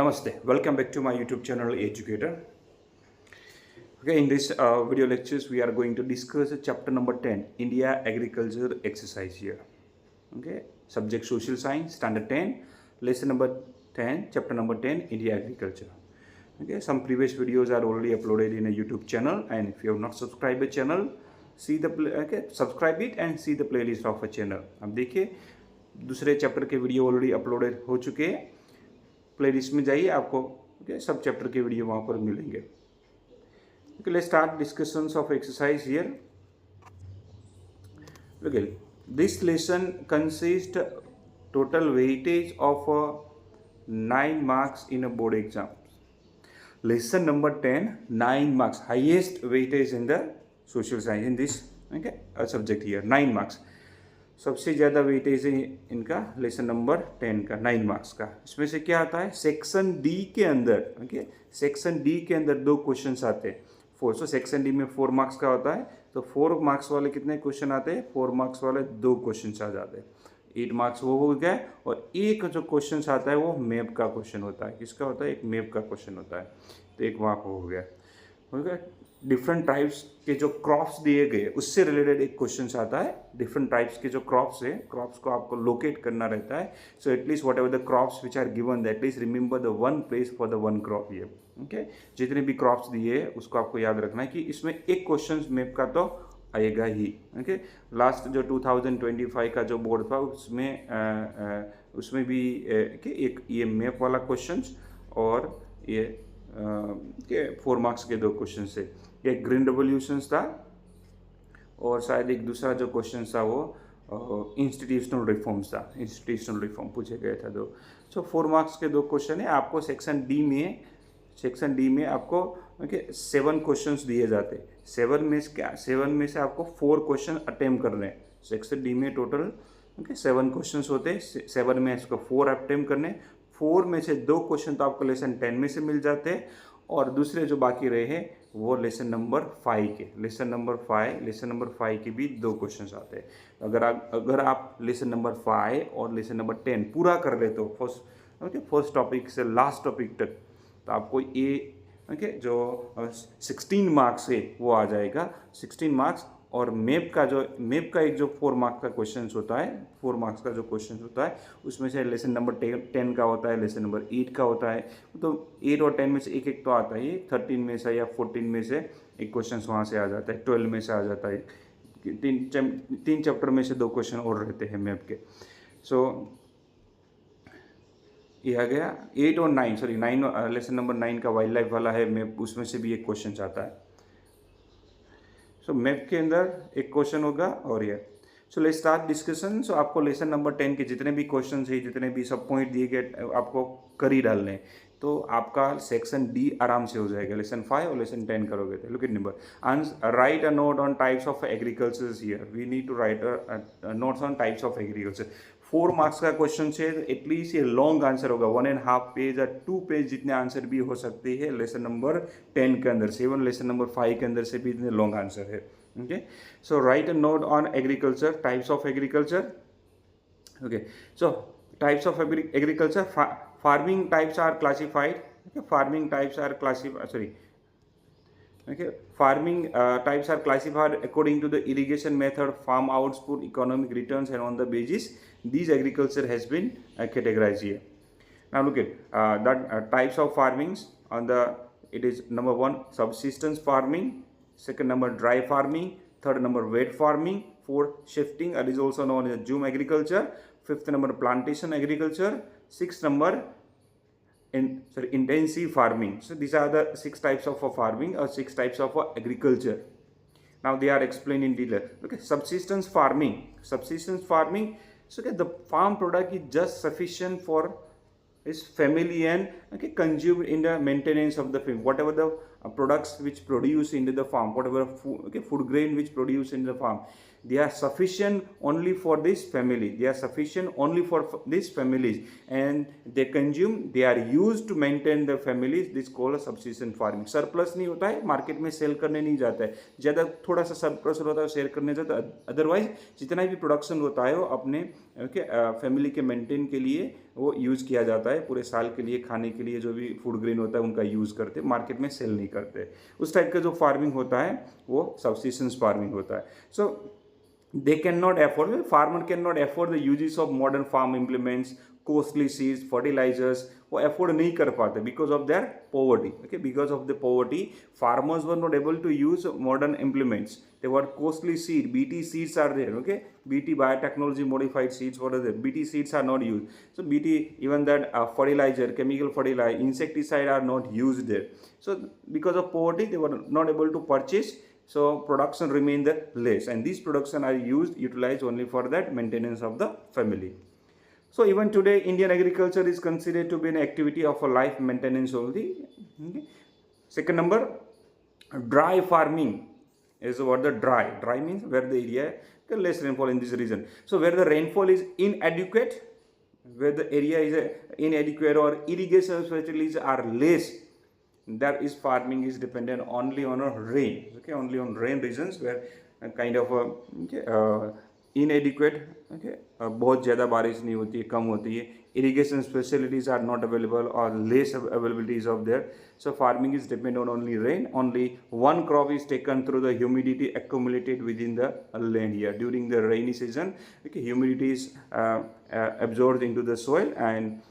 Namaste, welcome back to my YouTube channel eEducator. Okay, in this video lectures we are going to discuss chapter number 10, India Agriculture exercise here. Okay, subject social science, standard 10, lesson number 10, chapter number 10, India Agriculture. Okay, some previous videos are already uploaded in a YouTube channel, and if you have not subscribed the channel, subscribe it and see the playlist of a channel. अब देखिए दूसरे chapter के video already uploaded हो चुके हैं, playlist में जाइए, आपको ओके सब चैप्टर के वीडियो वहाँ पर मिलेंगे. Okay, let's start discussions of exercise here. Okay, this lesson consist total weightage of 9 marks in a board exam. Lesson number 10, 9 marks, highest weightage in the social science in this okay subject here. 9 marks सबसे ज़्यादा weightage है इनका lesson number 10 का, 9 marks का. इसमें से क्या आता है, सेक्शन डी के अंदर ओके सेक्शन डी के अंदर 2 क्वेश्चंस आते हैं. 4, सो सेक्शन डी में 4 मार्क्स का होता है, तो 4 मार्क्स वाले कितने क्वेश्चन आते हैं, 4 मार्क्स वाले 2 क्वेश्चन आ जाते हैं. 8 मार्क्स वो हो गया. और एक जो क्वेश्चन आता है वो मैप का क्वेश्चन होता है. किसका होता है, एक मैप का क्वेश्चन होता है, तो 1 मार्क हो गया. डिफरेंट टाइप्स के जो क्रॉप्स दिए गए उससे रिलेटेड एक क्वेश्चन आता है. डिफरेंट टाइप्स के जो क्रॉप्स है, क्रॉप्स को आपको लोकेट करना रहता है. So at least whatever the crops which are given, at least remember the one place for the one crop. ये ओके जितने भी क्रॉप्स दिए हैं उसको आपको याद रखना है कि इसमें एक क्वेश्चन मैप का तो आएगा ही. ओके, लास्ट जो 2025 का जो बोर्ड था उसमें भी एक ये मैप वाला क्वेश्चन और ये 4 मार्क्स के 2 क्वेश्चन से. एक ग्रीन रेवोल्यूशन था और शायद एक दूसरा जो क्वेश्चन था वो इंस्टीट्यूशनल रिफॉर्म्स था. इंस्टीट्यूशनल रिफॉर्म पूछे गए थे 2. सो 4 मार्क्स के 2 क्वेश्चन है. आपको सेक्शन डी में आपको ओके 7 क्वेश्चंस दिए जाते. 7 में से आपको 4 क्वेश्चन अटेम्प्ट करने हैं. सेक्शन डी में टोटल ओके 7 क्वेश्चंस होते हैं. 7 में इसको 4 अटेम्प्ट करने. 4 में से 2 क्वेश्चन तो आपको लेसन 10 में से मिल जाते हैं, और दूसरे जो बाकी रहे हैं वो लेसन नंबर 5 के. लेसन नंबर 5 के भी 2 क्वेश्चंस आते हैं. अगर आप लेसन नंबर 5 और लेसन नंबर 10 पूरा कर लेते हो फर्स्ट टॉपिक से लास्ट टॉपिक तक, तो आपको ये ओके जो 16 मार्क्स है वो आ जाएगा. 16 मार्क्स. और मैप का एक जो 4 मार्क्स का क्वेश्चन होता है, 4 मार्क्स का जो क्वेश्चन होता है उसमें से लेसन नंबर 10 का होता है, लेसन नंबर 8 का होता है. तो 8 और 10 में से एक तो आता है. 13 में से या 14 में से एक क्वेश्चन वहाँ से आ जाता है. 12 में से आ जाता है. 3 चैप्टर में से 2 क्वेश्चन और रहते हैं मैप के. सो ये आ गया 8 और 9, सॉरी 9, लेसन नंबर 9 का वाइल्ड लाइफ वाला है मैप, उसमें से भी एक क्वेश्चन आता है. सो मैप के अंदर एक क्वेश्चन होगा और ये. So let's start discussion. So आपको लेसन नंबर 10 के जितने भी क्वेश्चन है, जितने भी सब पॉइंट दिए गए आपको कर ही डालने हैं, तो आपका सेक्शन डी आराम से हो जाएगा. लेसन 5 और लेसन 10 करोगे तो look at number. Write a note on types of agriculture here. We need to write notes on types of agriculture. 4 marks का क्वेश्चन है, एटलीस्ट ये लॉन्ग आंसर होगा. 1.5 पेज या 2 पेज जितने आंसर भी हो सकते हैं लेसन नंबर 10 के अंदर. 7 लेसन नंबर 5 के अंदर से भी इतने लॉन्ग आंसर है. Okay, so write a note on agriculture, types of agriculture. Okay, so types of agriculture. Farming types are classified. Farming types are classified according to the irrigation method, farm output, economic returns, and on the basis these agriculture has been categorized here. Now look at that types of farmings. It is number 1 subsistence farming, second number dry farming, third number wet farming, 4 shifting, that is also known as zoom agriculture, 5th number plantation agriculture, 6th number intensive farming. So these are the 6 types of farming or 6 types of agriculture. Now they are explained in detail. Okay, subsistence farming. So okay, the farm product is just sufficient for his family and consumed in the maintenance of the farm. Whatever the products which produce into the farm, whatever food grain which produce in the farm, they are sufficient only for this family, they are sufficient only for these families, and they consume, they are used to maintain the families. This called subsistence farming. Surplus नहीं होता है, market में cell करने नहीं जाता है, ज़्यादा थोड़ा सा सरप्लस होता है शेयर करने जाता है, अदरवाइज जितना भी प्रोडक्शन होता है वो अपने फैमिली के मेंटेन के लिए वो यूज़ किया जाता है, पूरे साल के लिए खाने के लिए जो भी फूड ग्रेन होता है उनका यूज़ करते, मार्केट में सेल नहीं करते। उस टाइप का जो फार्मिंग होता है वो सब्सिस्टेंस फार्मिंग होता है। सो they cannot afford, farmer cannot afford the uses of modern farm implements, costly seeds, fertilizers, वो afford नहीं कर पाते because of their poverty. Okay, because of the poverty, farmers were not able to use modern implements. They were costly seed, BT seeds are there. Okay, BT biotechnology modified seeds, what are there? BT seeds are not used. So BT, even that fertilizer, chemical fertilizer, insecticide are not used there. So because of poverty, they were not able to purchase. So production remained less, and these production are utilized only for that maintenance of the family. So even today, Indian agriculture is considered to be an activity of a life maintenance only. Okay. Second number, dry farming is what the dry. Dry means where the area less rainfall in this region. So where the rainfall is inadequate, where the area is inadequate or irrigation facilities are less, that is farming is dependent only on a rain. Okay, only on rain regions where kind of inadequate, okay, बहुत ज़्यादा बारिश नहीं होती है, कम होती है, irrigation facilities are not available or less availabilities of there. So farming is dependent on only rain. Only one crop is taken through the humidity accumulated within the land here during the rainy season. Okay, humidity is absorbed into the soil, and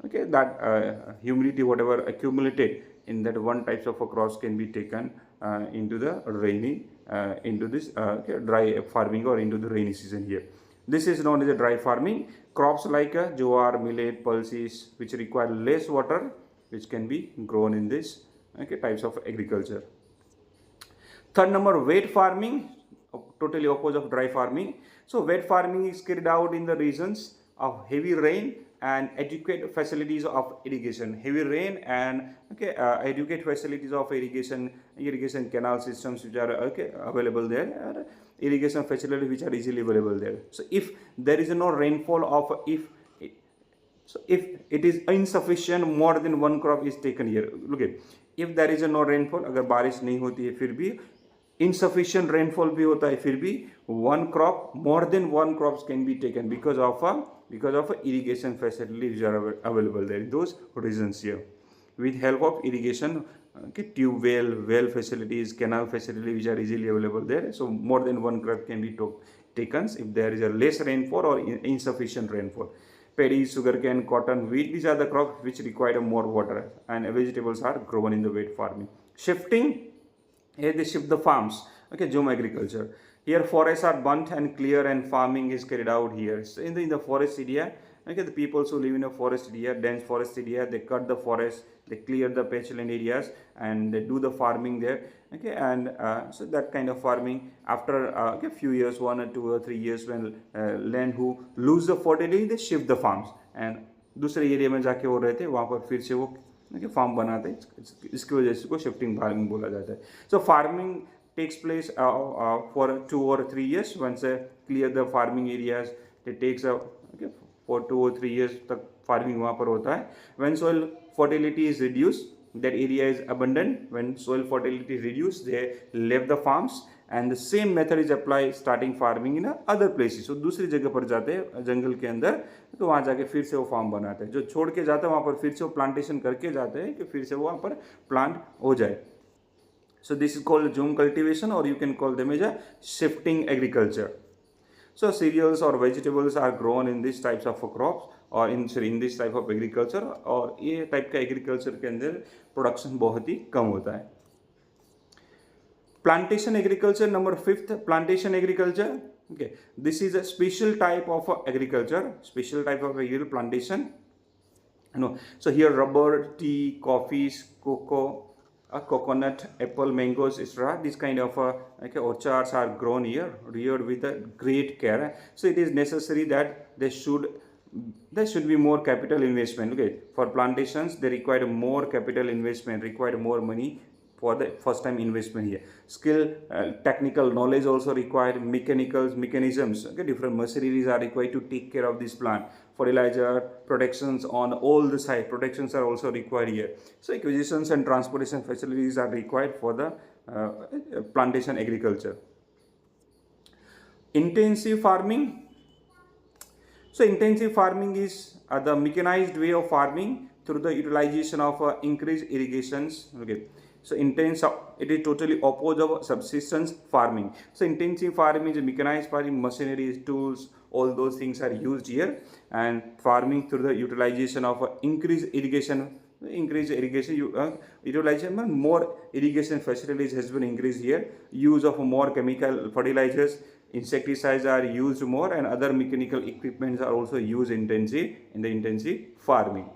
okay, that humidity whatever accumulated in that one types of a crops can be taken into the rainy into this dry farming or into the rainy season here. This is known as a dry farming. Crops like jowar, millet, pulses, which require less water, which can be grown in this types of agriculture. Third number, wet farming, totally opposite of dry farming. So wet farming is carried out in the regions of heavy rain and adequate facilities of irrigation. Heavy rain and adequate facilities of irrigation canal systems which are available there, irrigation facilities which are easily available there. So if there is no rainfall of if it is insufficient, more than one crop is taken here. Look at, if there is no rainfall, अगर बारिश नहीं होती है फिर भी insufficient rainfall भी होता है फिर भी one crop, more than one crops can be taken because of irrigation facilities which are available there in those regions here. With help of irrigation, tube well facilities, canal facilities which are easily available there. So more than one crop can be taken if there is a less rainfall or insufficient rainfall. Paddy, sugarcane, cotton, wheat, these are the crops which require more water, and vegetables are grown in the wet farming. Shifting, here they shift the farms. Okay, zoom agriculture. Here forests are burnt and clear, and farming is carried out here. So in the forest area, okay, the people who live in a forest area, dense forest area, they cut the forest, they clear the patchland areas, and they do the farming there. Okay, and so that kind of farming, after a few years, 1 or 2 or 3 years, when land who lose the fertility, they shift the farms, and दूसरे area में जाके वो रहते हैं, वहाँ पर फिर से वो फार्म बनाते हैं, इसकी वजह से को शिफ्टिंग फार्मिंग बोला जाता है. सो farming takes place for 2 or 3 years. Once clear the farming areas, it takes for 2 or 3 years तक farming वहाँ पर होता है. When soil fertility is reduced, that area is abandoned. When soil fertility is reduced, they leave the farms, and the same method is applied starting farming in other places. So दूसरी जगह पर जाते हैं जंगल के अंदर, तो वहाँ जाके फिर से वो फार्म बनाते हैं. जो छोड़ के जाते हैं वहाँ पर फिर से वो प्लांटेशन करके जाते हैं कि फिर से वो वहाँ पर प्लांट हो जाए. So this is called zoom cultivation, or you can call them as a shifting agriculture. So cereals or vegetables are grown in this types of crops, or in this type of agriculture, और ये type का agriculture के अंदर production बहुत ही कम होता है. Plantation agriculture, number 5th, plantation agriculture. Okay, this is a special type of agriculture, special type of agriculture, plantation. No, so here rubber, tea, coffees, cocoa, coconut, apple, mangoes, etc. This kind of orchards are grown here, reared with a great care. So it is necessary that there should be more capital investment. Okay, for plantations they require more capital investment, require more money for the first time investment here. Skill, technical knowledge also required, mechanisms, okay, different machineries are required to take care of this plant. Fertilizer, protections on all the side, protections are also required here. So acquisitions and transportation facilities are required for the plantation agriculture. Intensive farming. So intensive farming is the mechanized way of farming through the utilization of increased irrigations. Okay. So it is totally opposite of subsistence farming. So intensive farming is mechanized farming, machineries, tools, all those things are used here, and farming through the utilization of increased irrigation. Utilization, more irrigation facilities has been increased here. Use of more chemical fertilizers, insecticides are used more, and other mechanical equipments are also used in the intensive farming.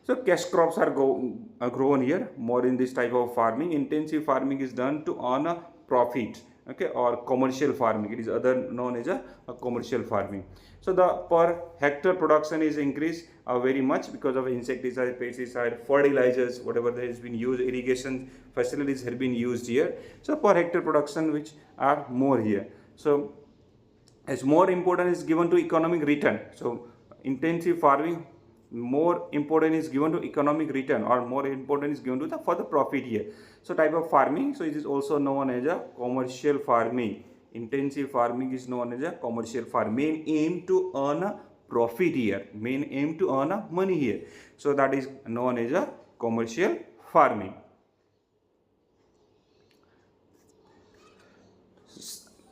So cash crops are grown here more in this type of farming. Intensive farming is done to earn a profit, okay, or commercial farming. It is other known as a commercial farming. So the per hectare production is increased very much because of insecticide, pesticide, fertilizers, whatever that has been used, irrigation facilities have been used here. So per hectare production which are more here. So as more importance is given to economic return. So intensive farming, more important is given to economic return, or more important is given to the for the profit here. So type of farming, so it is also known as a commercial farming. Intensive farming is known as a commercial farming. Main aim to earn a profit here, main aim to earn a money here. So that is known as a commercial farming.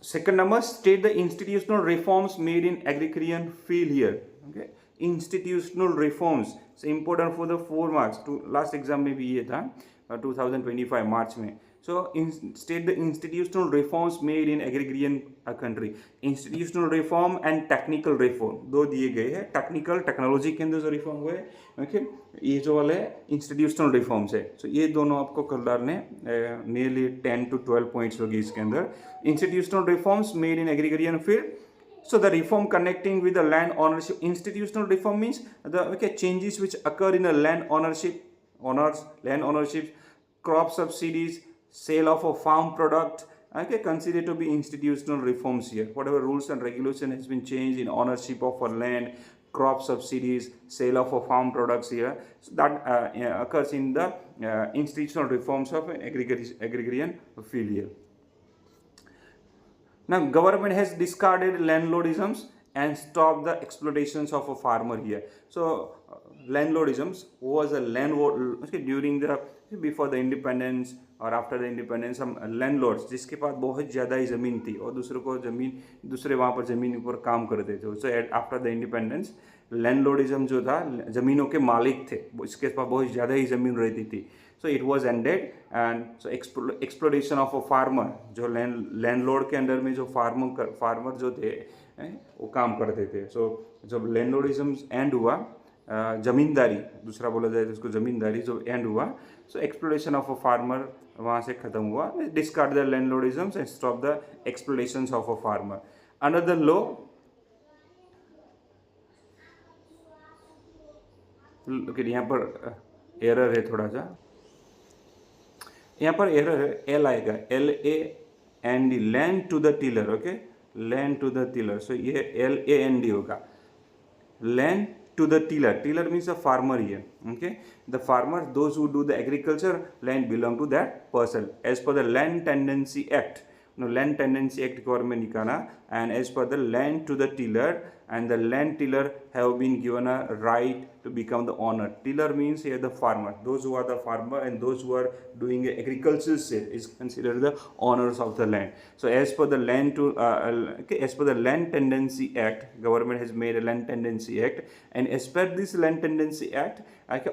Second number, state the institutional reforms made in agrarian field here. Okay, institutional reforms, so important for the 4 marks. To last exam में भी ये था 2025 मार्च में. So state the institutional reforms made in agrarian country. Institutional reform and technical reform दो दिए गए हैं. Technical, technology के अंदर जो रिफॉर्म हुए, ओके, ये जो वाले इंस्टीट्यूशनल रिफॉर्म्स है. सो ये दोनों आपको कर डालने, नियरली 10 to 12 पॉइंट्स होगी इसके अंदर. Institutional reforms made in agrarian field. So the reform connecting with the land ownership. Institutional reform means the changes which occur in the land ownership, land ownership, crop subsidies, sale of a farm product. Okay, considered to be institutional reforms here. Whatever rules and regulation has been changed in ownership of a land, crop subsidies, sale of a farm products here. So that occurs in the institutional reforms of an agrarian field here. Now, government has discarded landlordisms and stopped the exploitations of a farmer here. So, landlordisms was a landlord, okay, during the before the independence और after the independence. हम landlords जिसके पास बहुत ज़्यादा ही ज़मीन थी और दूसरे वहाँ पर ज़मीन पर काम करते थे. So after the independence landlordism जो था, ज़मीनों के मालिक थे, इसके पास बहुत ज़्यादा ही ज़मीन रहती थी. So it was ended, and so exploration of a farmer, जो लैंडलॉर्ड के अंडर में जो फार्मर जो थे वो काम करते थे. सो जब लैंडलॉर्डिज्म एंड हुआ, ज़मींदारी दूसरा बोला जाए तो उसको ज़मींदारी जो एंड हुआ, सो एक्सप्लोरेशन ऑफ अ फार्मर वहाँ से ख़त्म हुआ. Discard the landlordism and stop the explorations of a farmer. Under the law, यहाँ पर एरर है थोड़ा सा, यहाँ पर एरर है, एल आएगा, LAND, land to the tiller. Okay, land to the tiller. So ये LAND होगा, land to the tiller. Tiller means a farmer here. Okay, the farmer, those who do the agriculture, land belong to that person. As per the Land Tenancy Act, Land Tenancy Act government निकाला, and as per the land to the tiller, and the land tiller have been given a right to become the owner. Tiller means here the farmer. Those who are the farmer and those who are doing agricultural sale is considered the owners of the land. So as per the as per the Land Tenancy Act, government has made a Land Tenancy Act, and as per this Land Tenancy Act,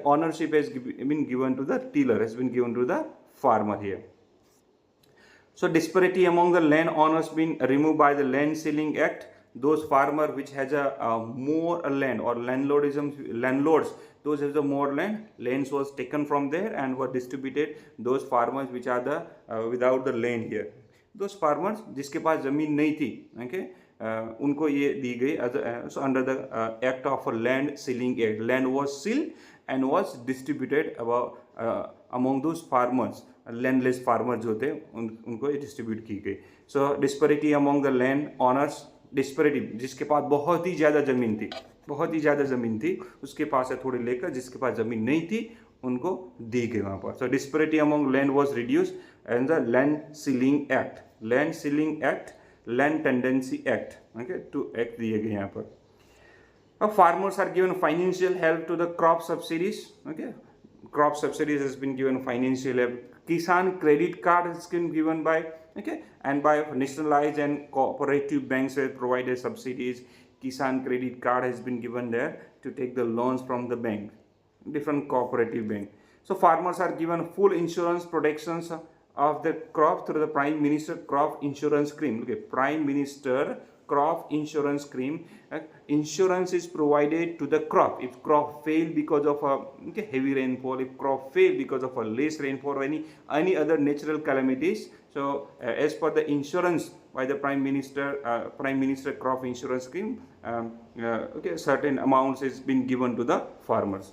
ownership has been given to the tiller, has been given to the farmer here. So disparity among the land owners been removed by the Land Ceiling Act. Those farmer which has a more land, or landlords, those have the more lands was taken from there and were distributed. Those farmers which are the without the land here, those farmers जिसके पास ज़मीन नहीं थी, okay, उनको ये दी गई. So under the act of a Land Ceiling Act, land was sealed and was distributed among those farmers, landless farmer जो थे उनको डिस्ट्रीब्यूट की गई. So disparity among the land owners, disparity जिसके पास बहुत ही ज़्यादा ज़मीन थी उसके पास से थोड़ी लेकर, जिसके पास ज़मीन नहीं थी उनको दी गई वहाँ पर. So disparity among land was reduce and the land ceiling act, land tendency act, okay, two act दिए गए यहाँ पर. Farmers are given financial help to the crop subsidies. Okay, crop subsidies has been given financial help. Kisan credit card has been given by, okay, and by nationalized and cooperative banks have provided subsidies. Kisan credit card has been given there to take the loans from the bank, different cooperative bank. So farmers are given full insurance protections of the crop through the Prime Minister Crop Insurance Scheme. Okay, Prime Minister Crop Insurance Scheme. Insurance is provided to the crop if crop fail because of a heavy rainfall, if crop fail because of a less rainfall or any other natural calamities. So as per the insurance by the Prime Minister Crop Insurance Scheme, certain amounts has been given to the farmers.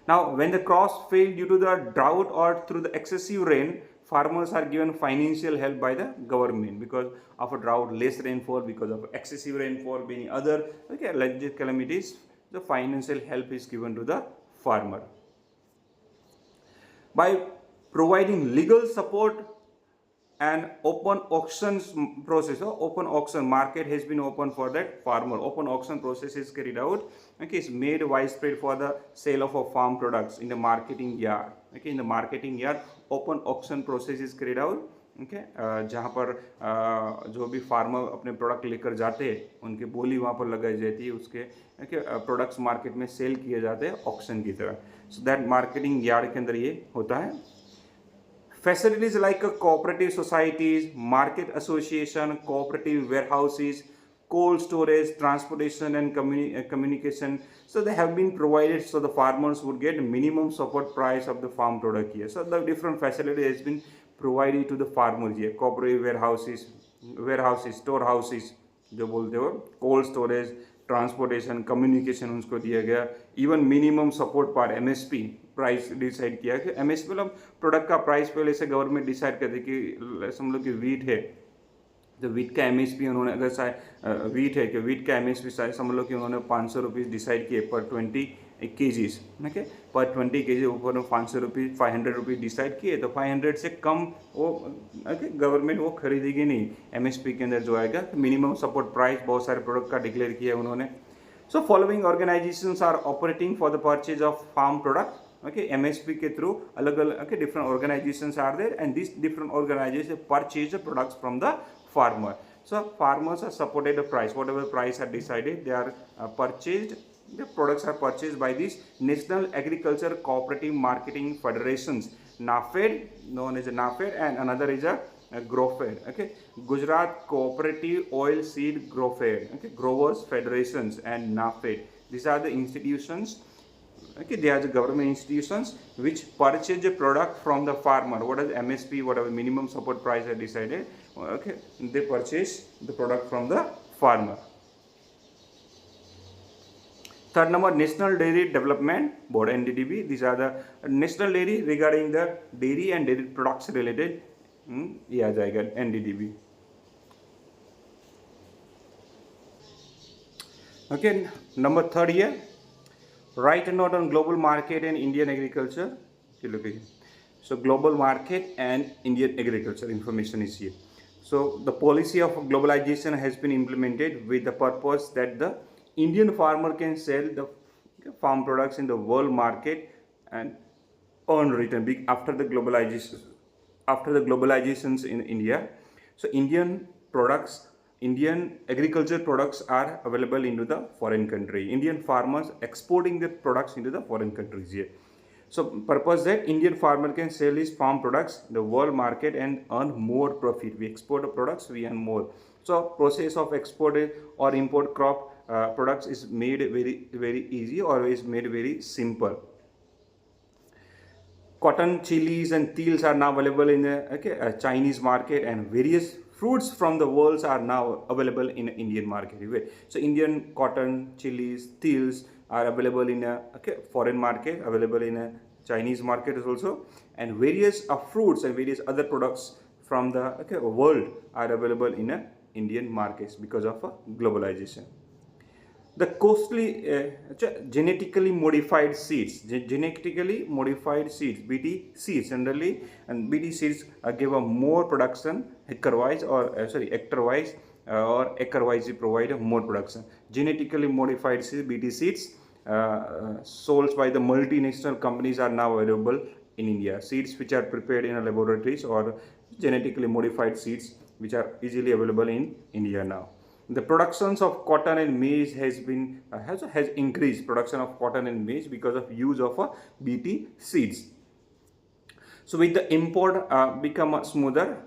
Now, when the crops fail due to the drought or through the excessive rain, farmers are given financial help by the government because of a drought, less rainfall, because of excessive rainfall, many other alleged calamities. The financial help is given to the farmer. By providing legal support and open auctions process, open auction market has been opened for that farmer. Open auction process is carried out. Okay, it's made widespread for the sale of farm products in the marketing yard. Okay, in the marketing yard, open auction process is carried out. Okay, जहाँ पर जो भी farmer अपने product लेकर जाते हैं उनकी बोली वहाँ पर लगाई जाती है, उसके प्रोडक्ट्स मार्केट में सेल किए जाते हैं ऑक्शन की तरह. सो दैट मार्केटिंग यार्ड के अंदर ये होता है. Facilities like cooperative societies, market association, cooperative warehouses, cold storage, transportation and communication. So they have been provided so the farmers would get minimum support price of the farm product here. So the different facility has been provided to the farmers here. Cooperative warehouses, storehouses जो बोलते हो, cold storage, transportation, communication उसको दिया गया. Even minimum support पार MSP price decide किया कि MSP मतलब product का प्राइस पहले से गवर्नमेंट डिसाइड करती कि समझ लो कि वीट है तो वीट का एमएसपी उन्होंने अगर वीट है कि वीट का एमएसपी समझ लो कि उन्होंने 500 रुपीज़ डिसाइड किए पर 20 केजीज. ओके, पर 20 केजी ऊपर 500 रुपीज़ 500 रुपीज़ डिसाइड किए तो 500 से कम वो गवर्नमेंट वो खरीदेगी नहीं. एमएसपी के अंदर जो आएगा मिनिमम सपोर्ट प्राइस बहुत सारे प्रोडक्ट का डिक्लेयर किया है उन्होंने. So following organisations are operating for the purchase of farm product. Okay, MSP के through अलग अलग different organizations are there and these different organizations purchase the products from the farmer. So farmers are supported the price, whatever price are decided, they are purchased. The products are purchased by these National Agriculture Cooperative Marketing Federations, NAFED, known as NAFED, and another is a GrowFed. Okay, Gujarat Cooperative Oil Seed GrowFed. Okay, Growers Federations and NAFED. These are the institutions. Okay, they are the government institutions which purchase a product from the farmer. What is MSP, whatever minimum support price are decided, okay, they purchase the product from the farmer. Third number, National Dairy Development Board, NDDB. These are the national dairy regarding the dairy and dairy products related. ये आ जाएगा NDDB. Okay, number third here. Write a note on global market and Indian agriculture. Okay, look here. So global market and Indian agriculture information is here. So the policy of globalization has been implemented with the purpose that the Indian farmer can sell the farm products in the world market and earn return after the globalization. After the globalizations in India, so Indian agriculture products are available into the foreign country. Indian farmers exporting the products into the foreign countries here. So purpose that Indian farmer can sell his farm products in the world market and earn more profit. We export the products, we earn more. So process of export or import crop products is made very easy or is made very simple. Cotton, chilies and teals are now available in the Chinese market, and various fruits from the world are now available in the Indian market. So Indian cotton, chilies, teals are available in a foreign market, available in a Chinese market also, and various fruits and various other products from the world are available in Indian markets because of globalization. The costly genetically modified seeds, BT seeds generally, and BT seeds give a more production hectare-wise or hectare-wise or acre-wise provide more production. Genetically modified seeds, BT seeds, sold by the multinational companies are now available in India. Seeds which are prepared in laboratories or genetically modified seeds which are easily available in India now. The productions of cotton and maize has increased. Production of cotton and maize because of use of BT seeds. So with the import become smoother,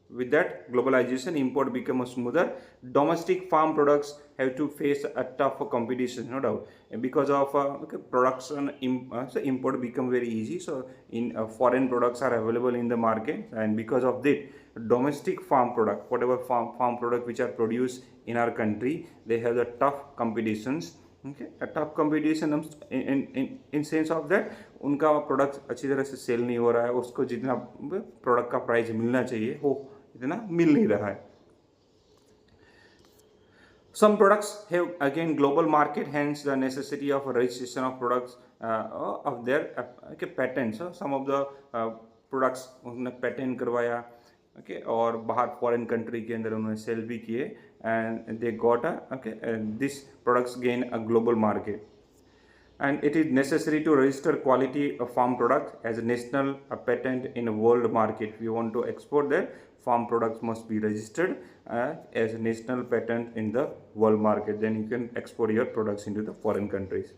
with that globalization import become smoother, domestic farm products have to face a tough competition, no doubt, and because of production so import become very easy. So in foreign products are available in the market, and because of that domestic farm product, whatever farm product which are produced in our country, they have the tough competitions. Okay, a tough competition in sense of that उनका product अच्छी तरह से cell नहीं हो रहा है, उसको जितना प्रोडक्ट का प्राइस मिलना चाहिए वो इतना मिल नहीं रहा है. Some products have again global market, hence the necessity of registration of products of their patents. So some of the products उन्होंने patent करवाया, okay, और बाहर foreign country के अंदर उन्होंने sell भी किए, and they got and these products gain a global market. And it is necessary to register quality of farm products as a national patent in a world market. If you want to export that, farm products must be registered as a national patent in the world market. Then you can export your products into the foreign countries.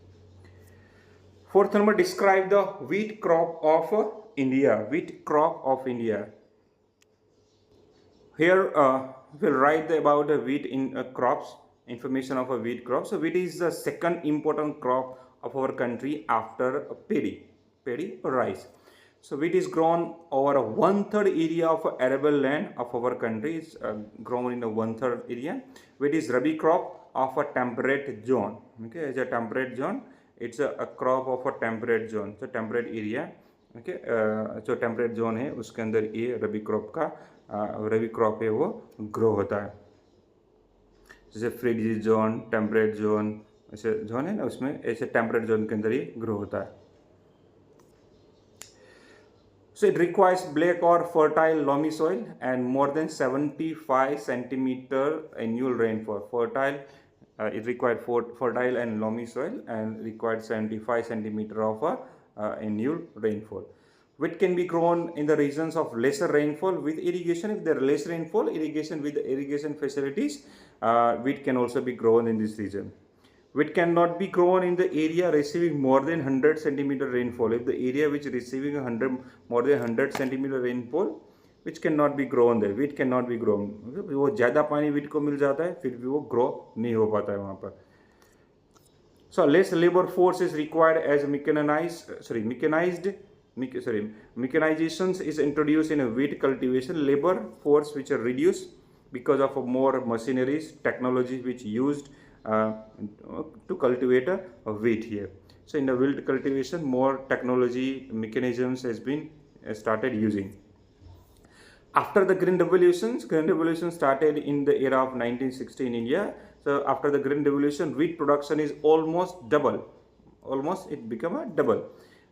Fourth number, describe the wheat crop of India. Wheat crop of India. Here we'll write about the wheat in crops, information of a wheat crop. So wheat is the second important crop of our country after paddy or rice. So wheat is grown over a 1/3 area of arable land of our country. It's grown in a 1/3 area. Wheat is Rabi crop of a temperate zone. Okay, it's a temperate zone. It's a crop of a temperate zone. So temperate area. Okay, जो temperate zone है उसके अंदर ये रबी crop है वो grow होता है. जैसे फ्रिजिड जोन, टेम्परेट जोन, ऐसे जोन है ना, उसमें ऐसे टेम्परेट जोन के अंदर ये ग्रो होता है. So it requires black or fertile loamy soil and more than 75 centimeter annual rainfall. It required fertile and loamy soil and required 75 centimeter of annual rainfall. Wheat can be grown in the regions of lesser rainfall with irrigation. If there are less rainfall, irrigation with the irrigation facilities, wheat can also be grown in this region. Wheat cannot be grown in the area receiving more than 100 centimeter rainfall. If the area which is receiving more than 100 centimeter rainfall, which cannot be grown there, wheat cannot be grown. वो ज़्यादा पानी wheat को मिल जाता है, फिर भी वो grow नहीं हो पाता है वहाँ पर. So less labor force is required as mechanization is introduced in a wheat cultivation. Labor force which are reduced because of more machineries, technology which used to cultivate a wheat here. So in the wheat cultivation, more technology mechanisms has been started using. After the Green Revolution started in the era of 1960 in India. So after the Green Revolution, wheat production is almost double. Almost it became a double.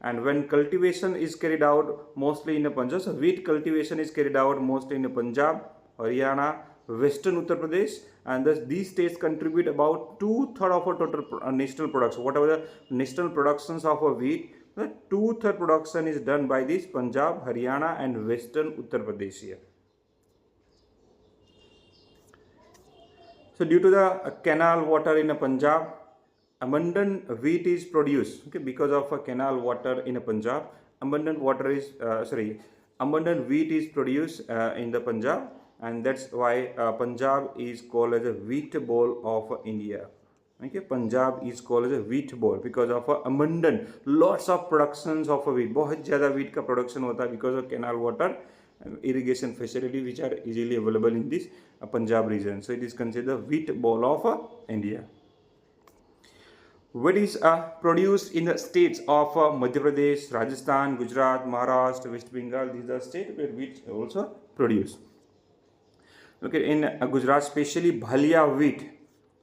And when cultivation is carried out mostly in Punjab, so wheat cultivation is carried out mostly in Punjab, Haryana, Western Uttar Pradesh, and thus these states contribute about 2/3 of our total national production. Whatever the national productions of a wheat, the 2/3 production is done by this Punjab, Haryana, and Western Uttar Pradesh here. So due to the canal water in Punjab, abundant wheat is produced. Okay, because of a canal water in Punjab, abundant wheat is produced in the Punjab, and that's why Punjab is called as a wheat bowl of India. Okay, Punjab is called as a wheat bowl because of abundant, lots of productions of wheat. बहुत ज़्यादा wheat का production होता है because of canal water, irrigation facility which are easily available in this Punjab region. So it is considered the wheat bowl of India. Wheat is produced in the states of Madhya Pradesh, Rajasthan, Gujarat, Maharashtra, West Bengal. These are states where wheat also produced. Okay, in Gujarat, especially Bhalia wheat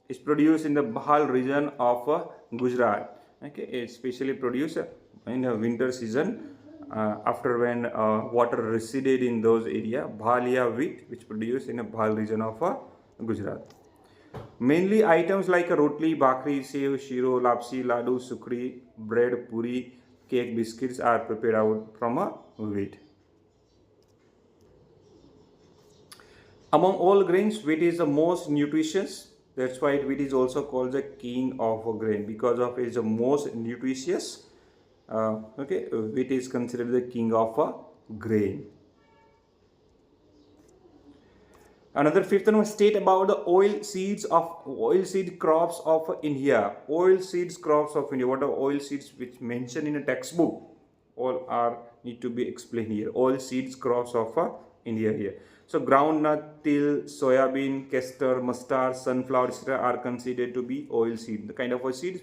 is produced in the Bahal region of Gujarat. Okay, it's especially produced in the winter season after when water receded in those area. Bhalia wheat, which produced in the Bahal region of Gujarat. Mainly items like rotli, bakri, sev, shiro, lapsi, ladu, sukri, bread, puri, cake, biscuits are prepared out from a wheat. Among all grains, wheat is the most nutritious. That's why wheat is also called the king of a grain because of its most nutritious. Okay, wheat is considered the king of a grain. Another fifth one state about the oil seed crops of India. Oil seeds crops of India. What are oil seeds which mentioned in a textbook? All are need to be explained here. Oil seeds crops of India here. So groundnut, till, soybean, castor, mustard, sunflower, etc. are considered to be oil seed. The kind of a seeds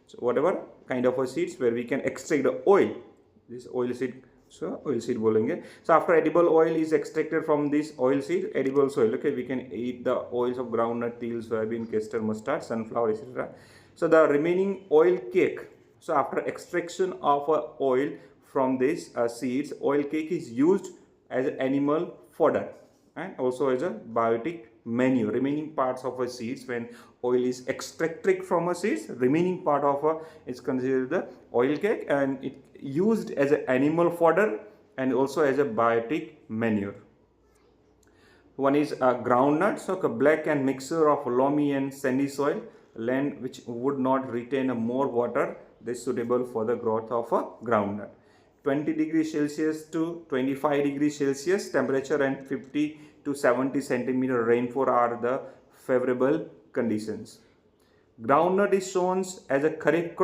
so whatever kind of a seeds where we can extract the oil. This oil seed. So oil seed बोलेंगे. So after edible oil is extracted from this oil seed, edible oil. Okay, we can eat the oils of groundnut, till, soybean, castor, mustard, sunflower, etc. So the remaining oil cake. So after extraction of oil from these seeds, oil cake is used as animal fodder and also as a biotic manure. Remaining parts of a seeds, when oil is extracted from a seeds, remaining part of a is considered the oil cake and it used as an animal fodder and also as a biotic manure. One is groundnut, so a black and mixture of loamy and sandy soil, land which would not retain more water. This is suitable for the growth of a groundnut. 20 degrees Celsius to 25 degrees Celsius temperature and 50 to 70 centimeter rainfall are the favorable conditions. Groundnut is shown as a Kharif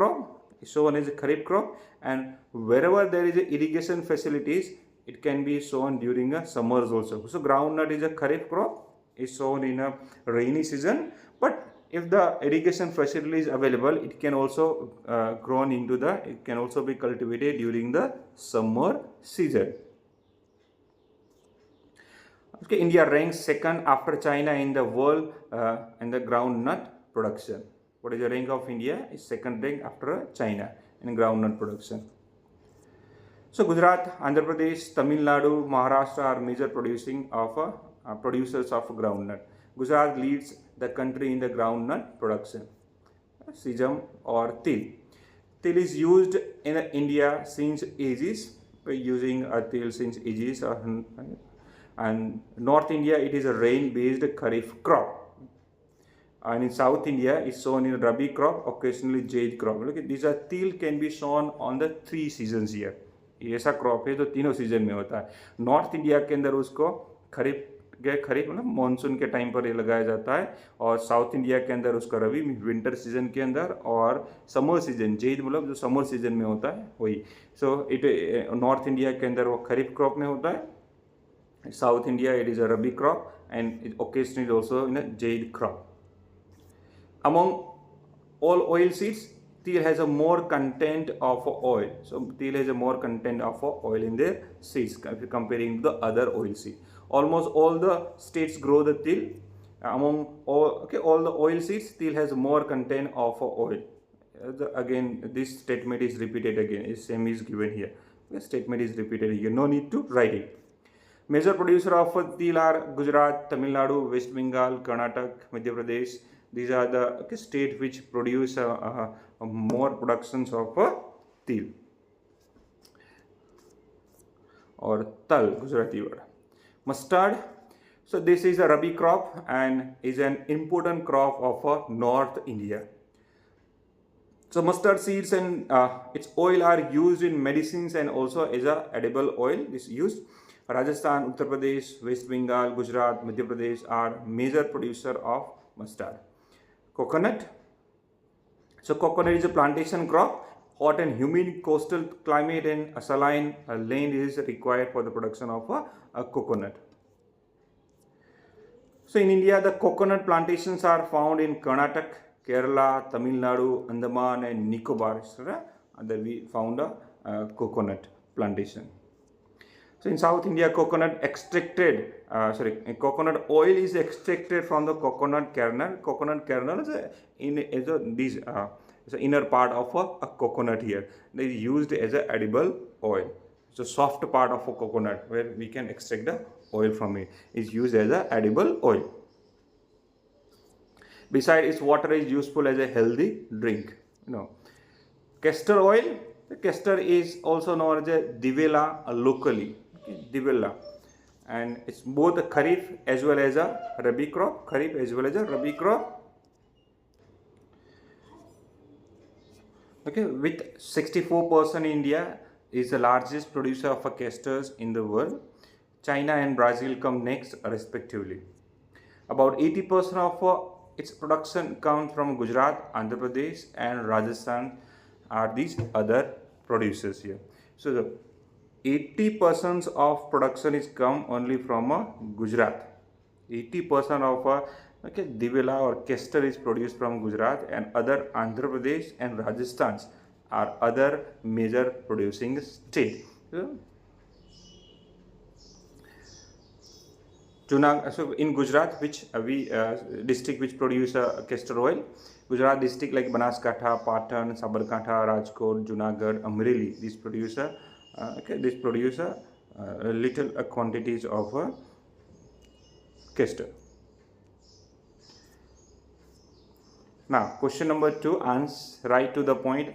crop, and wherever there is irrigation facilities, it can be sown during a summers also. So groundnut is a Kharif crop, is sown in a rainy season, but if the irrigation facility is available, it can also it can also be cultivated during the summer season. Okay, India ranks second after China in the world in the groundnut production. What is the rank of India? Is second rank after China in groundnut production. So Gujarat, Andhra Pradesh, Tamil Nadu, Maharashtra are major producers of groundnut. Gujarat leads the country in the groundnut production. Sesame or til. Til is used in India since ages. We're using til since ages. And North India, it is a rain-based Kharif crop. And in South India, it's sown in Rabi crop, occasionally Jade crop. Look at these til can be sown on the 3 seasons here. ये ऐसा crop है जो तीनों season में होता है. North India के अंदर उसको खरीफ मतलब मानसून के टाइम पर ये लगाया जाता है, और साउथ इंडिया के अंदर उसका रबी विंटर सीजन के अंदर, और समर सीजन जेद मतलब जो समर सीजन में होता है वही. सो इट नॉर्थ इंडिया के अंदर वो खरीफ क्रॉप में होता है. South India, it is a Rabi crop, and it occasionally also in a Jade crop. Among all oil seeds, til has a more content of oil. So til has a more content of oil in their seeds if you comparing to the other oil seed. Almost all the states grow the til. Among all the oil seeds, til has more content of oil. Again, this statement is repeated again. Same is given here. The statement is repeated here. No need to write it. Major producer of til are Gujarat, Tamil Nadu, West Bengal, Karnataka, Madhya Pradesh. These are the states which produce more productions of til or tal, Gujarati word. Mustard. So this is a Rabi crop and is an important crop of North India. So mustard seeds and its oil are used in medicines and also as a edible oil is used. Rajasthan, Uttar Pradesh, West Bengal, Gujarat, Madhya Pradesh are major producer of mustard. Coconut. So coconut is a plantation crop. Hot and humid coastal climate and a saline land is required for the production of a coconut. So in India, the coconut plantations are found in Karnataka, Kerala, Tamil Nadu, Andaman and Nicobar, etc. There we found a coconut plantation. So in South India, coconut oil is extracted from the coconut kernel. Coconut kernel is the inner part of a coconut here. It is used as an edible oil. So soft part of a coconut where we can extract the oil from it is used as an edible oil. Besides, its water is useful as a healthy drink. Castor oil. The castor is also known as a divela locally. Okay, divela, and it's both a Kharif as well as a Rabi crop. Kharif as well as a Rabi crop. Okay, with 64%, India is the largest producer of castors in the world. China and Brazil come next, respectively. About 80% of its production comes from Gujarat, Andhra Pradesh, and Rajasthan are these other producers here. So the 80% of production is come only from Gujarat. 80% of divela or castor is produced from Gujarat, and other Andhra Pradesh and Rajasthan are other major producing state. So in Gujarat, which district which produce castor oil? Gujarat district like Banaskantha, Patan, Sabarkantha, Rajkot, Junagadh, Amreli. These produce little quantities of castor. Now, question number 2, write to the point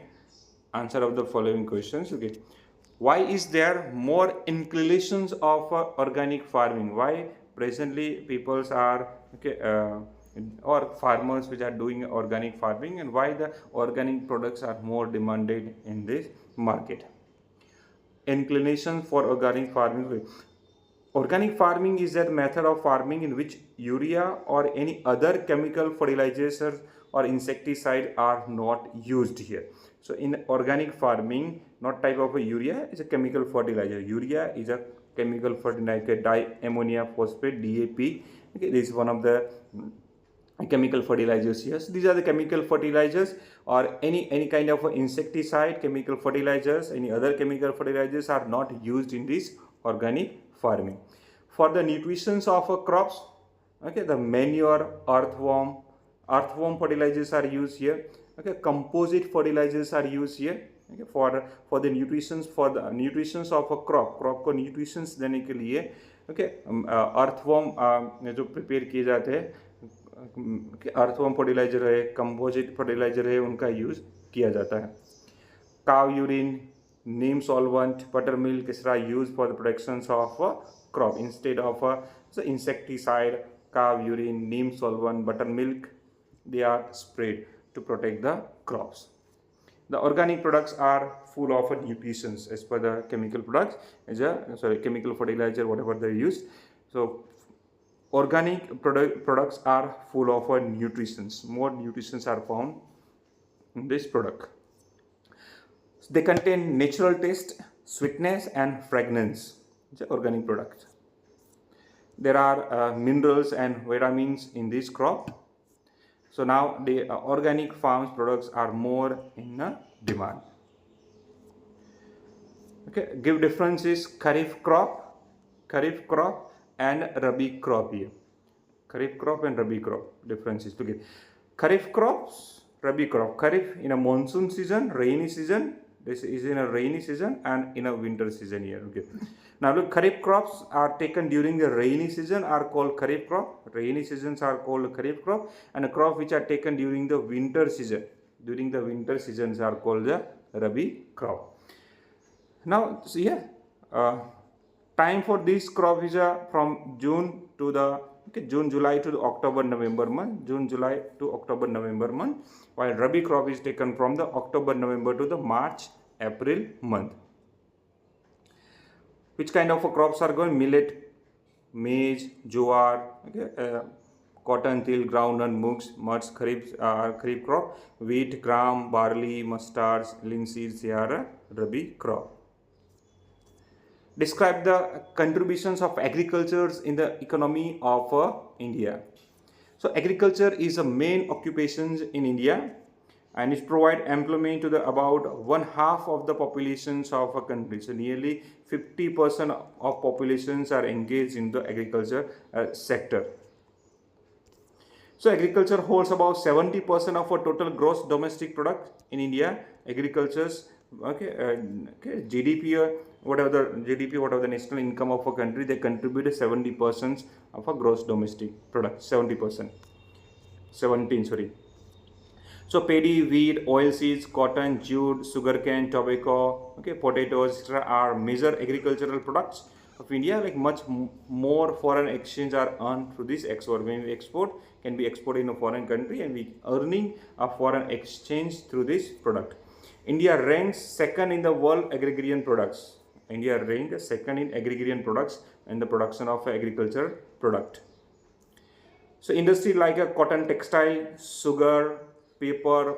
answer of the following questions. Okay, why is there more inclinations of organic farming? Why presently peoples are or farmers which are doing organic farming, and why the organic products are more demanded in this market? Inclination for organic farming. Organic farming is that method of farming in which urea or any other chemical fertilizers or insecticide are not used here. So in organic farming, not type of a urea is a chemical fertilizer. Urea is a chemical fertilizer, diammonia phosphate, DAP. Okay, this is one of the chemical fertilizers. Yes, these are the chemical fertilizers, or any kind of insecticide, chemical fertilizers, any other chemical fertilizers are not used in this organic farming. For the nutritions of crops, okay, the manure, earthworm fertilizers are used here. Okay, composite fertilizers are used here. Okay, for the nutritions of a crop को nutritions देने के लिए earthworm जो prepare किए जाते हैं, earthworm fertilizer है, composite fertilizer है, उनका यूज किया जाता है. Cow urine, neem solvent, buttermilk is used for the protection of a crop instead of the insecticide. Cow urine, neem solvent, buttermilk, they are sprayed to protect the crops. The organic products are full of nutrients as per the chemical products, chemical fertilizer, whatever they use. So organic products are full of nutrients. More nutrients are found in this product. They contain natural taste, sweetness and fragrance. It's an organic product. There are minerals and vitamins in this crop. So now the organic farms products are more in demand. Okay, give differences: Kharif crop and Rabi crop here. Kharif crop and Rabi crop differences together. Kharif crops, Rabi crop. Kharif in a monsoon season, rainy season. This is in a rainy season and in a winter season here. Okay. Now look, Kharif crops are taken during the rainy season are called Kharif crop. Rainy seasons are called Kharif crop, and a crop which are taken during the winter season. During the winter seasons are called the Rabi crop. Now see here, time for this crop is from June to the June, July to the October, November month. June, July to October, November month. While Rabi crop is taken from the October, November to the March, April month. Which kind of crops are going? Millet, maize, jowar, cotton, till, groundnut, mugs, muds, kharif crop. Wheat, gram, barley, mustards, linseeds, they are Rabi crop. Describe the contributions of agriculture in the economy of India. So agriculture is the main occupations in India, and it provide employment to the about one half of the populations of a country. So nearly 50% of populations are engaged in the agriculture sector. So agriculture holds about 70% of our total gross domestic product in India. Agriculture's GDP, whatever the national income of a country, they contribute 70% of a gross domestic product. 70%, 17, sorry. So paddy, wheat, oilseeds, cotton, jute, sugarcane, tobacco, potatoes, etc. are major agricultural products of India. Like much more foreign exchange are earned through this export. When we export, can be exported in a foreign country, and we earning a foreign exchange through this product. India ranks second in the world agrarian products. India ranks second in agrarian products and the production of agriculture product. So industry like a cotton, textile, sugar, paper,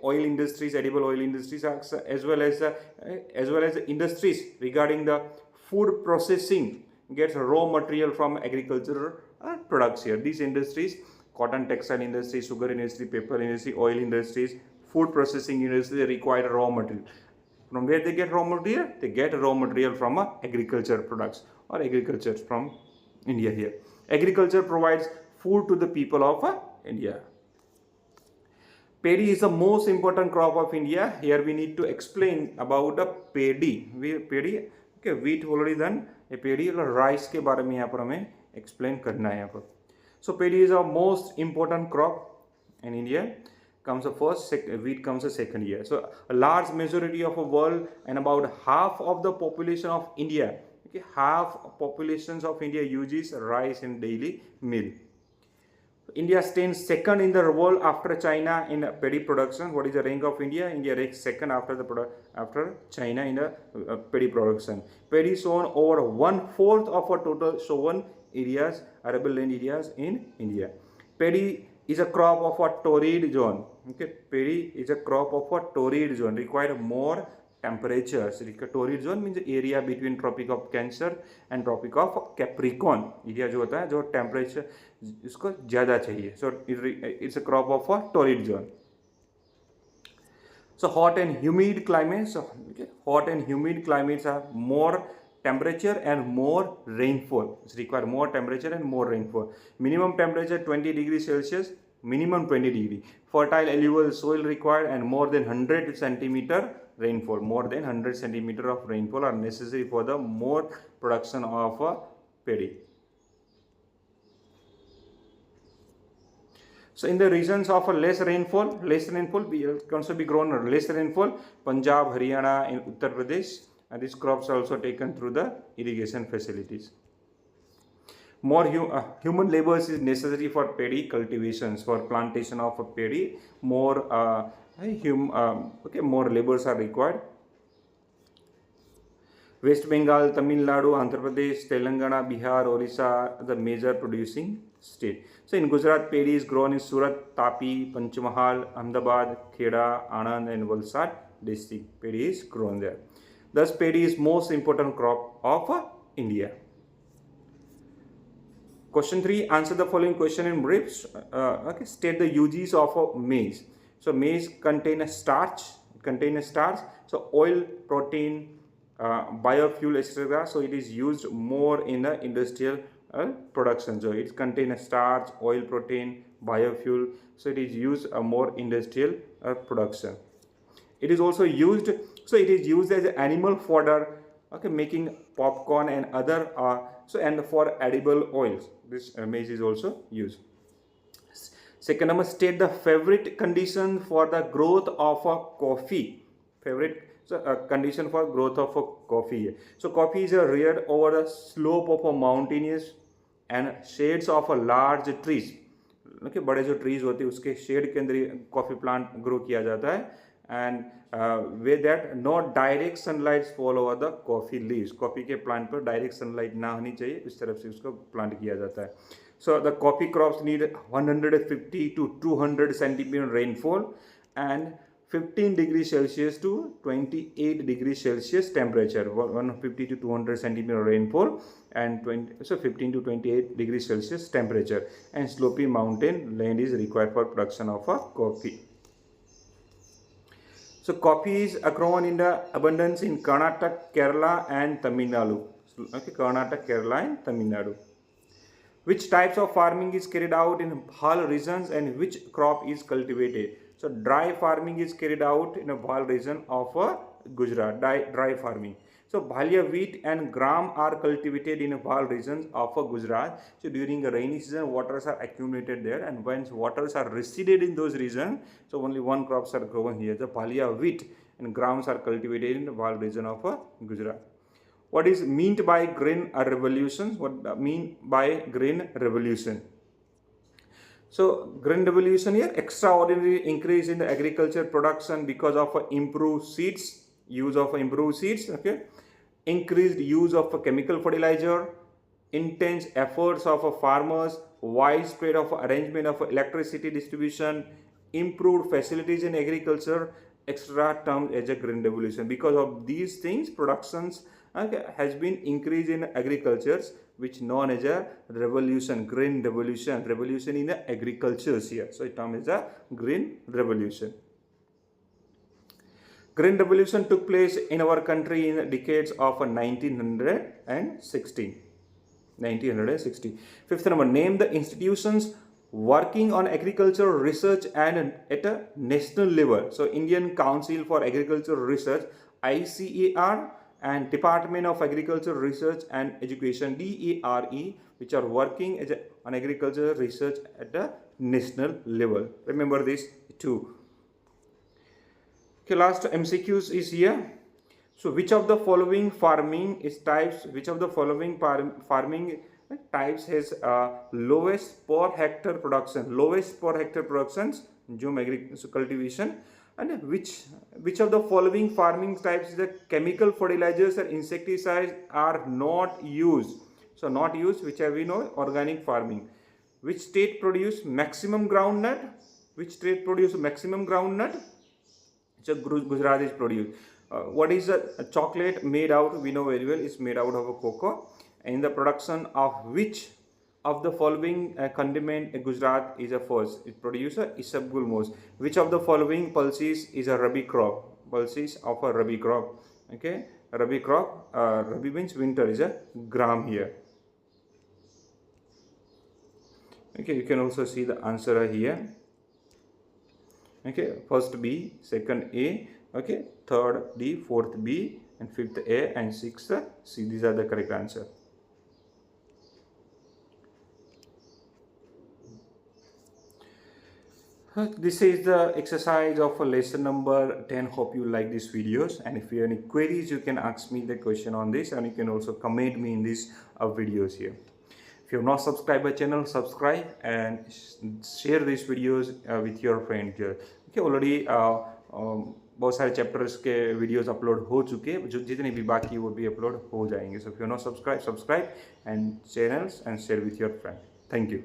oil industries, edible oil industries, as well as the industries regarding the food processing gets raw material from agricultural products here. These industries, cotton, textile industry, sugar industry, paper industry, oil industries, food processing industry, they require raw material. From where they get raw material? They get raw material from agriculture products or agriculture from India here. Agriculture provides food to the people of India. Paddy is the most important crop of India. Here we need to explain about the paddy. Paddy, okay, wheat already done. A paddy और rice के बारे में यहाँ पर हमें explain करना है यहाँ पर. So paddy is our most important crop in India. Comes the first, wheat comes the second year. So a large majority of the world and about half of the population of India, half populations of India uses rice in daily meal. India stands second in the world after China in paddy production. What is the rank of India? India ranks second after China in the paddy production. Paddy sown over 1/4 of our total sown areas, arable land areas in India. Paddy is a crop of a torrid zone. Paddy is a crop of a torrid zone. Require more temperatures. Torrid zone means area between Tropic of Cancer and Tropic of Capricorn. Area जो होता है जो temperature इसको ज़्यादा चाहिए. So it's a crop of a torrid zone. So hot and humid climates. Hot and humid climates are more temperature and more rainfall. It's require more temperature and more rainfall. Minimum temperature 20 degrees Celsius, minimum 20 degree. Fertile alluvial soil required and more than 100 centimeter rainfall. More than 100 centimeter of rainfall are necessary for the more production of paddy. So in the regions of less rainfall can also be grown less rainfall. Punjab, Haryana, and Uttar Pradesh. And these crops are also taken through the irrigation facilities. More human labor is necessary for paddy cultivations, for plantation of paddy. More more laborers are required. West Bengal, Tamil Nadu, Andhra Pradesh, Telangana, Bihar, Orissa are the major producing state. So in Gujarat, paddy is grown in Surat, Tapi, Panchmahal, Ahmedabad, Kheda, Anand, and Valsad district. Paddy is grown there. Thus, paddy is most important crop of India. Question 3. Answer the following question in brief. State the uses of maize. So maize contain a starch. So oil, protein, biofuel, etc. So it is used more in the industrial production. So it contains a starch, oil, protein, biofuel. So it is used more industrial production. It is also used. So it is used as animal fodder, making popcorn and other and for edible oils. This maize is also used. Second number, state the favorite condition for the growth of coffee. Condition for growth of coffee. So coffee is reared over the slope of a mountainous and shades of a large trees. बड़े जो trees होते हैं उसके shade के अंदर coffee plant grow किया जाता है. And with that no direct sunlight fall over the coffee leaves. Coffee के plant पर direct sunlight ना होनी चाहिए, इस तरफ से उसको plant किया जाता है. So the coffee crops need 150 to 200 centimeter rainfall and 15 degrees Celsius to 28 degrees Celsius temperature, 150 to 200 centimeter rainfall, and 15 to 28 degrees Celsius temperature, and slopy mountain land is required for production of a coffee. So coffee is grown in the abundance in Karnataka, Kerala and Tamil Nadu. Okay, Karnataka, Kerala and Tamil Nadu. Which types of farming is carried out in Bhal regions and which crop is cultivated? So dry farming is carried out in a Bhal region of Gujarat, dry farming. So Bhalia wheat and gram are cultivated in Bhal regions of Gujarat. So during the rainy season, waters are accumulated there, and once waters are receded in those regions, so only one crops are grown here. The Bhalia wheat and grams are cultivated in the Bhal region of Gujarat. What is meant by green revolution? What mean by green revolution? So green revolution here, extraordinary increase in the agriculture production because of improved seeds, use of improved seeds, okay, increased use of chemical fertilizer, intense efforts of farmers, widespread of arrangement of electricity distribution, improved facilities in agriculture, extra termed as a green revolution. Because of these things, productions has been increased in agriculture, which known as a revolution, green revolution, revolution in the agriculture here. So it termed as a green revolution. Green revolution took place in our country in the decades of 1960. 1960. Fifth number, name the institutions working on agricultural research and at a national level. So Indian Council for Agricultural Research, ICAR, and Department of Agricultural Research and Education, DARE, which are working on agricultural research at a national level. Remember this too. Okay, last MCQs is here. So which of the following farming types has lowest per hectare production? Lowest per hectare productions, cultivation. And which of the following farming types the chemical fertilizers and insecticides are not used? So not used, which have we know, organic farming. Which state produce maximum groundnut? Which state produce maximum groundnut? So Gujarat is produced. What is a chocolate made out? We know very well it's made out of a cocoa. In the production of which of the following condiment Gujarat is a first? It produces isabgul most. Which of the following pulses is a Rabi crop? Pulses of a Rabi crop. Okay, Rabi crop. Rabi means winter is a gram here. Okay, you can also see the answer here. Okay, first B, second A, okay, third D, fourth B, and fifth A, and sixth C. These are the correct answer. This is the exercise of lesson number 10. Hope you like these videos, and if you have any queries, you can ask me the question on this, and you can also comment me in these videos here. If you have not subscribed my channel, subscribe and share these videos with your friend here. Okay, already बहुत सारे chapters के videos upload हो चुके हैं, जो जितने भी बाकी वो भी अपलोड हो जाएंगे. So if you not subscribe and channels and share with your friend. Thank you.